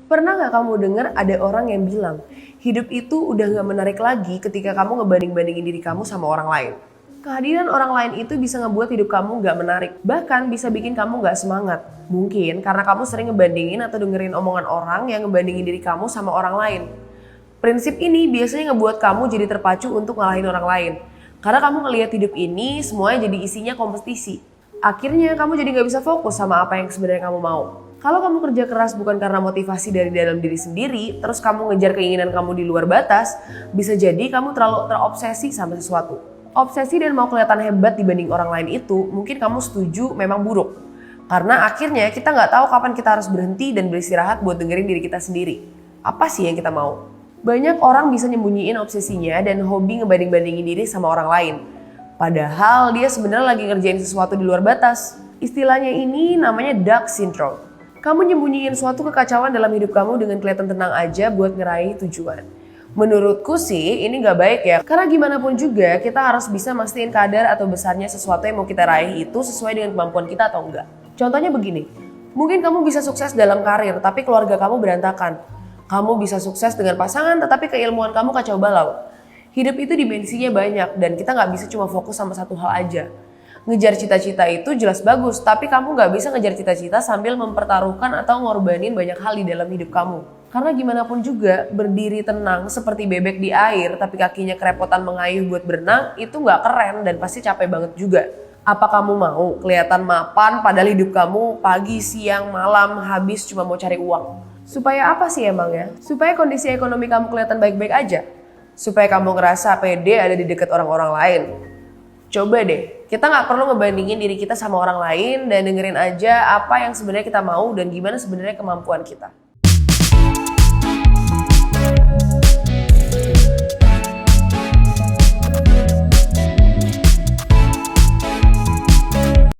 Pernah nggak kamu dengar ada orang yang bilang, hidup itu udah nggak menarik lagi ketika kamu ngebanding-bandingin diri kamu sama orang lain. Kehadiran orang lain itu bisa ngebuat hidup kamu nggak menarik, bahkan bisa bikin kamu nggak semangat. Mungkin karena kamu sering ngebandingin atau dengerin omongan orang yang ngebandingin diri kamu sama orang lain. Prinsip ini biasanya ngebuat kamu jadi terpacu untuk ngalahin orang lain. Karena kamu ngelihat hidup ini semuanya jadi isinya kompetisi. Akhirnya kamu jadi nggak bisa fokus sama apa yang sebenarnya kamu mau. Kalau kamu kerja keras bukan karena motivasi dari dalam diri sendiri, terus kamu ngejar keinginan kamu di luar batas, bisa jadi kamu terlalu terobsesi sama sesuatu. Obsesi dan mau kelihatan hebat dibanding orang lain itu, mungkin kamu setuju memang buruk. Karena akhirnya kita nggak tahu kapan kita harus berhenti dan beristirahat buat dengerin diri kita sendiri. Apa sih yang kita mau? Banyak orang bisa nyembunyiin obsesinya dan hobi ngebanding-bandingin diri sama orang lain. Padahal dia sebenarnya lagi ngerjain sesuatu di luar batas. Istilahnya ini namanya dark syndrome. Kamu nyembunyiin suatu kekacauan dalam hidup kamu dengan kelihatan tenang aja buat ngeraih tujuan. Menurutku sih ini gak baik ya, karena gimana pun juga kita harus bisa mastiin kadar atau besarnya sesuatu yang mau kita raih itu sesuai dengan kemampuan kita atau enggak. Contohnya begini, mungkin kamu bisa sukses dalam karir tapi keluarga kamu berantakan. Kamu bisa sukses dengan pasangan tetapi keilmuan kamu kacau balau. Hidup itu dimensinya banyak dan kita gak bisa cuma fokus sama satu hal aja. Ngejar cita-cita itu jelas bagus, tapi kamu gak bisa ngejar cita-cita sambil mempertaruhkan atau ngorbanin banyak hal di dalam hidup kamu. Karena gimana pun juga, berdiri tenang seperti bebek di air tapi kakinya kerepotan mengayuh buat berenang, itu gak keren dan pasti capek banget juga. Apa kamu mau kelihatan mapan padahal hidup kamu pagi, siang, malam habis cuma mau cari uang? Supaya apa sih emangnya? Supaya kondisi ekonomi kamu kelihatan baik-baik aja? Supaya kamu ngerasa pede ada di dekat orang-orang lain? Coba deh, kita nggak perlu ngebandingin diri kita sama orang lain dan dengerin aja apa yang sebenarnya kita mau dan gimana sebenarnya kemampuan kita.